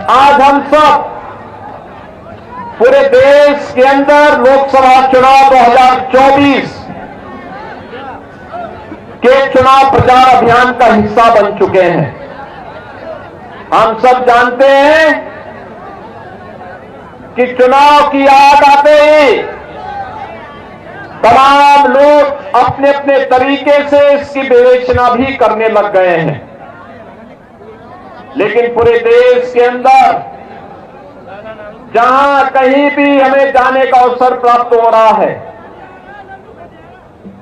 आज हम सब पूरे देश के अंदर लोकसभा चुनाव 2024 के चुनाव प्रचार अभियान का हिस्सा बन चुके हैं। हम सब जानते हैं कि चुनाव की याद आते ही तमाम लोग अपने अपने तरीके से इसकी विवेचना भी करने लग गए हैं, लेकिन पूरे देश के अंदर जहां कहीं भी हमें जाने का अवसर प्राप्त हो रहा है,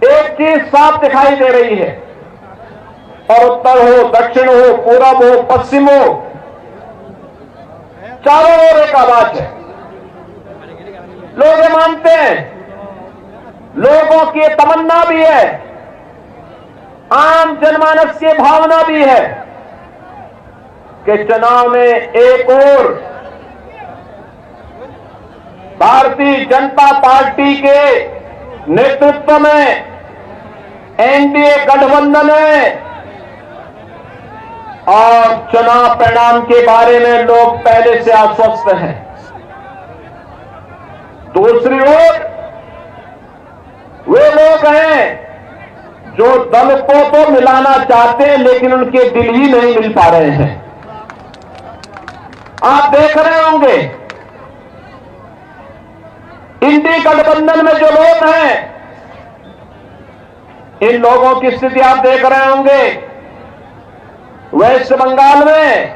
एक चीज साफ दिखाई दे रही है, और उत्तर हो, दक्षिण हो, पूरब हो, पश्चिम हो, चारों ओर एक आवाज है। लोग ये मानते हैं, लोगों की तमन्ना भी है, आम जनमानस की भावना भी है कि चुनाव में एक और भारतीय जनता पार्टी के नेतृत्व में एनडीए गठबंधन है, और चुनाव परिणाम के बारे में लोग पहले से आश्वस्त हैं। दूसरी ओर वे लोग हैं जो दल को तो मिलाना चाहते हैं, लेकिन उनके दिल ही नहीं मिल पा रहे हैं। आप देख रहे होंगे इंडी गठबंधन में जो लोग हैं, इन लोगों की स्थिति आप देख रहे होंगे। वेस्ट बंगाल में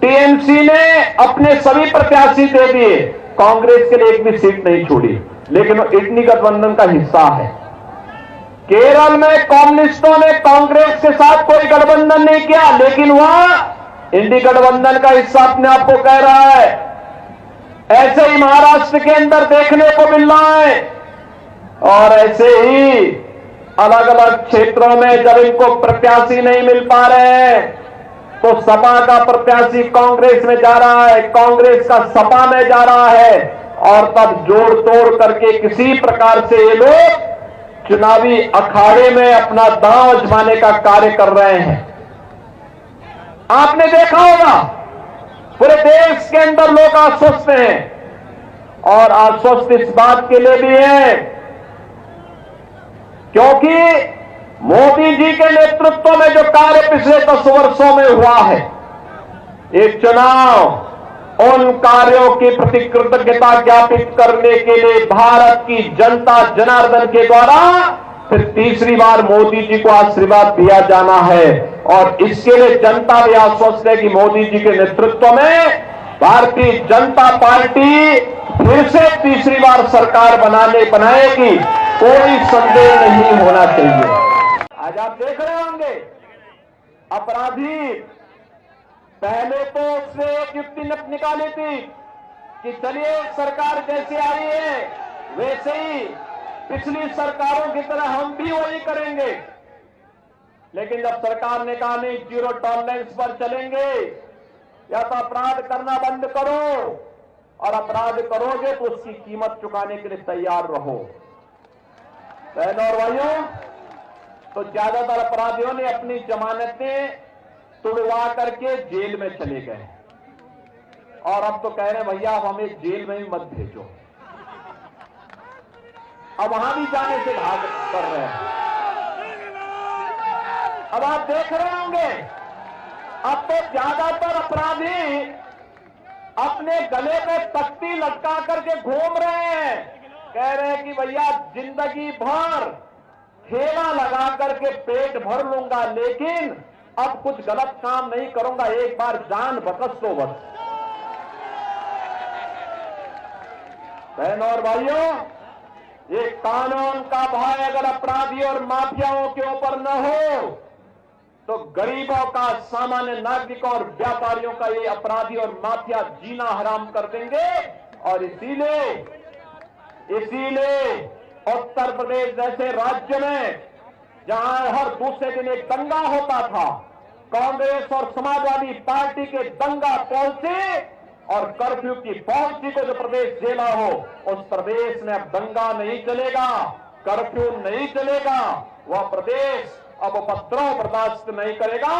टीएमसी ने अपने सभी प्रत्याशी दे दिए, कांग्रेस के लिए एक भी सीट नहीं छोड़ी, लेकिन वो इंडी गठबंधन का हिस्सा है। केरल में कम्युनिस्टों ने कांग्रेस के साथ कोई गठबंधन नहीं किया, लेकिन वहां इंडी गठबंधन का हिस्सा अपने आप को कह रहा है। ऐसे ही महाराष्ट्र के अंदर देखने को मिल रहा है, और ऐसे ही अलग अलग क्षेत्रों में जब इनको प्रत्याशी नहीं मिल पा रहे हैं, तो सपा का प्रत्याशी कांग्रेस में जा रहा है, कांग्रेस का सपा में जा रहा है, और तब जोड़ तोड़ करके किसी प्रकार से ये लोग चुनावी अखाड़े में अपना दांव आजमाने का कार्य कर रहे हैं। आपने देखा होगा पूरे देश के अंदर लोग आश्वस्त हैं, और आश्वस्त इस बात के लिए भी है क्योंकि मोदी जी के नेतृत्व में जो कार्य पिछले 10 वर्षों में हुआ है, एक चुनाव उन कार्यों के प्रति कृतज्ञता ज्ञापित करने के लिए भारत की जनता जनार्दन के द्वारा फिर तीसरी बार मोदी जी को आशीर्वाद दिया जाना है। और इसके लिए जनता भी आश्वस्त है कि मोदी जी के नेतृत्व में भारतीय जनता पार्टी फिर से तीसरी बार सरकार बनाएगी, कोई संदेह नहीं होना चाहिए। आज आप देख रहे होंगे अपराधी पहले तो उसने एक युक्ति निकाली थी कि चलिए सरकार जैसे आई है वैसे ही पिछली सरकारों की तरह हम भी वही करेंगे, लेकिन जब सरकार ने कहा नहीं, जीरो टॉलरेंस पर चलेंगे, या तो अपराध करना बंद करो, और अपराध करोगे तो उसकी कीमत चुकाने के लिए तैयार रहो। बहनों और भाइयों, तो ज्यादातर अपराधियों ने अपनी जमानतें तुड़वा करके जेल में चले गए, और अब तो कह रहे हैं भैया अब हमें जेल में ही मत भेजो। अब वहां भी जाने से भाग कर रहे हैं। अब आप देख रहे होंगे अब तो ज्यादातर अपराधी अपने गले पे तख्ती लटका करके घूम रहे हैं, कह रहे हैं कि भैया जिंदगी भर ठेला लगा करके पेट भर लूंगा, लेकिन अब कुछ गलत काम नहीं करूंगा, एक बार जान बकस तो बस। बहनों और भाइयों, ये कानून का भय अगर अपराधी और माफियाओं के ऊपर न हो तो गरीबों का, सामान्य नागरिकों और व्यापारियों का ये अपराधी और माफिया जीना हराम कर देंगे। और इसीलिए उत्तर प्रदेश जैसे राज्य में जहां हर दूसरे दिन एक दंगा होता था, कांग्रेस और समाजवादी पार्टी के दंगा पहुंचे और कर्फ्यू की पहुंची को जो प्रदेश झेला हो, उस प्रदेश में अब दंगा नहीं चलेगा, कर्फ्यू नहीं चलेगा। वह प्रदेश अब उपद्रव बर्दाश्त नहीं करेगा,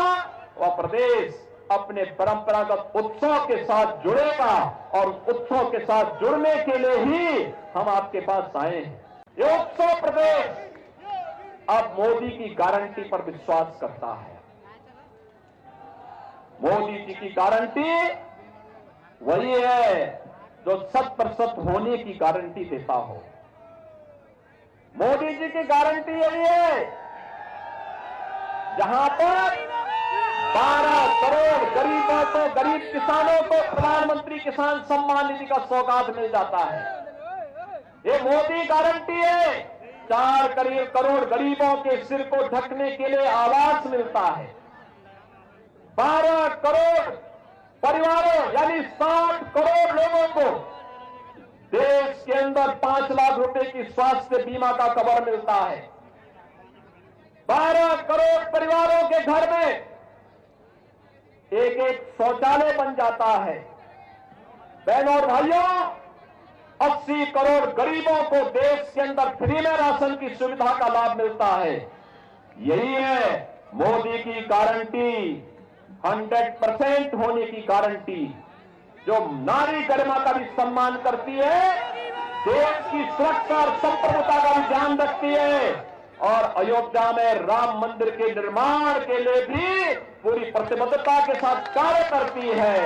वह प्रदेश अपने परंपरागत उत्सव के साथ जुड़ेगा और उत्सव के साथ जुड़ने के लिए ही हम आपके पास आए हैं। ये उत्सव प्रदेश अब मोदी की गारंटी पर विश्वास करता है। मोदी जी की गारंटी वही है जो 100% होने की गारंटी देता हो। मोदी जी की गारंटी यही है जहां पर 12 करोड़ गरीबों को, गरीब किसानों को प्रधानमंत्री किसान सम्मान निधि का सौगात मिल जाता है। ये मोदी गारंटी है। 4 करोड़ गरीबों के सिर को ढकने के लिए आवास मिलता है। 12 करोड़ परिवारों यानी 60 करोड़ लोगों को देश के अंदर 5 लाख रुपए की स्वास्थ्य बीमा का कवर मिलता है। 12 करोड़ परिवारों के घर में एक शौचालय बन जाता है। बहनों और भाइयों, 80 करोड़ गरीबों को देश के अंदर फ्री में राशन की सुविधा का लाभ मिलता है। यही है मोदी की गारंटी, 100% होने की गारंटी, जो नारी गरिमा का भी सम्मान करती है, देश की सुरक्षा और संप्रभुता का भी ध्यान रखती है और अयोध्या में राम मंदिर के निर्माण के लिए भी पूरी प्रतिबद्धता के साथ कार्य करती है।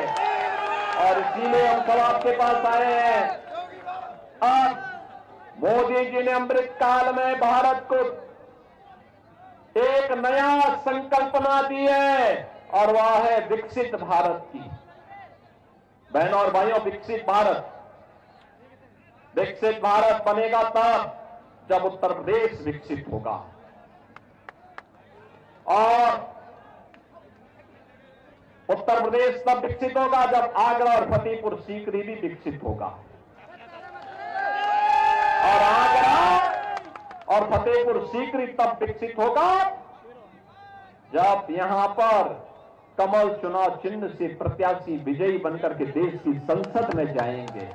और इसीलिए हम सब आपके पास आए हैं। अब मोदी जी ने अमृत काल में भारत को एक नया संकल्पना दी है और वह है विकसित भारत की। बहनों और भाइयों, विकसित भारत बनेगा तब जब उत्तर प्रदेश विकसित होगा और उत्तर प्रदेश तब विकसित होगा जब आगरा और फतेहपुर सीकरी भी विकसित होगा। और आगरा और फतेहपुर सीकरी तब विकसित होगा जब यहां पर कमल चुनाव चिन्ह से प्रत्याशी विजयी बनकर के देश की संसद में जाएंगे।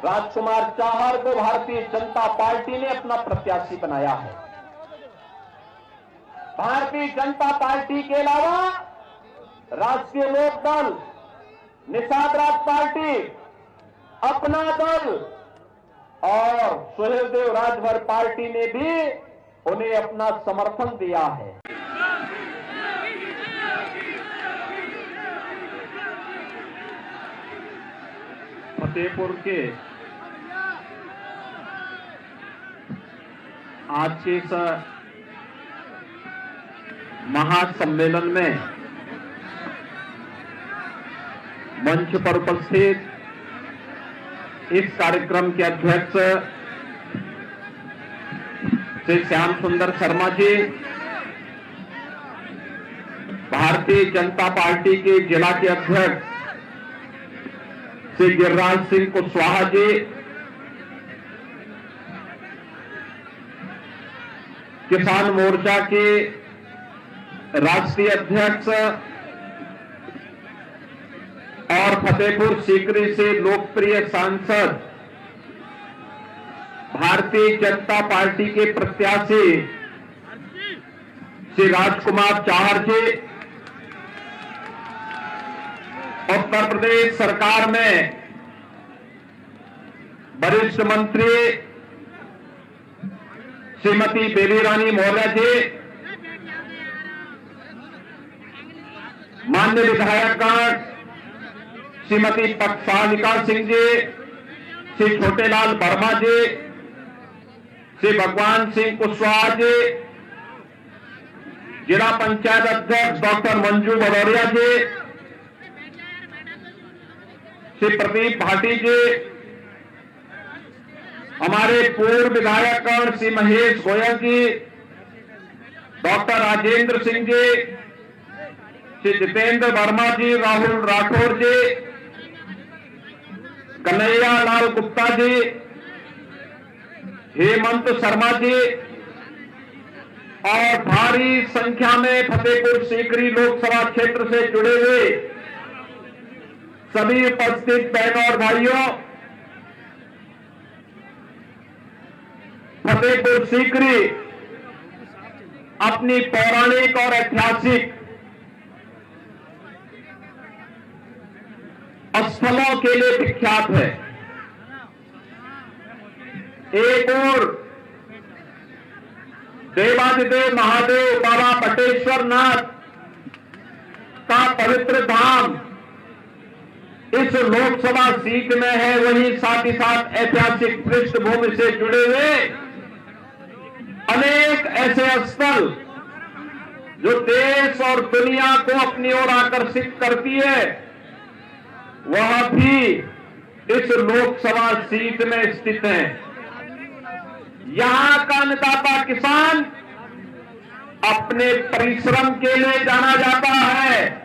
राजकुमार चाहर को भारतीय जनता पार्टी ने अपना प्रत्याशी बनाया है। भारतीय जनता पार्टी के अलावा राष्ट्रीय लोक दल, निषाद राज पार्टी, अपना दल और सुहेलदेव राजभर पार्टी ने भी उन्हें अपना समर्थन दिया है। फतेहपुर के आज के इस महासम्मेलन में मंच पर उपस्थित इस कार्यक्रम के अध्यक्ष श्री श्याम सुंदर शर्मा जी, भारतीय जनता पार्टी के जिला के अध्यक्ष श्री गिरिराज सिंह कुशवाहा जी, किसान मोर्चा के राष्ट्रीय अध्यक्ष और फतेहपुर सीकरी से लोकप्रिय सांसद भारतीय जनता पार्टी के प्रत्याशी श्री राजकुमार चाहर जी, उत्तर प्रदेश सरकार में वरिष्ठ मंत्री श्रीमती बेबी रानी मौर्य जी, माननीय विधायकगण श्रीमती पक्षानिका सिंह जी, श्री छोटेलाल वर्मा जी, श्री भगवान सिंह कुशवाहा जी, जिला पंचायत अध्यक्ष डॉक्टर मंजू भदौरिया जी, श्री प्रदीप भाटी जी, हमारे पूर्व विधायकगण श्री महेश गोयल जी, डॉक्टर राजेंद्र सिंह जी, श्री जितेंद्र वर्मा जी, राहुल राठौर जी, कन्हैया लाल गुप्ता जी, हेमंत शर्मा जी और भारी संख्या में फतेहपुर सीकरी लोकसभा क्षेत्र से जुड़े हुए सभी उपस्थित बहनों और भाइयों, फतेहपुर सीकरी अपनी पौराणिक और ऐतिहासिक स्थलों के लिए विख्यात है। एक और देवादिदेव महादेव बाबा बटेश्वर नाथ का पवित्र धाम इस लोकसभा सीट में है, वहीं साथ ही साथ ऐतिहासिक पृष्ठभूमि से जुड़े हुए अनेक ऐसे स्थल जो देश और दुनिया को अपनी ओर आकर्षित करती है, वह भी इस लोकसभा सीट में स्थित है। यहां का अन्नदाता किसान अपने परिश्रम के लिए जाना जाता है।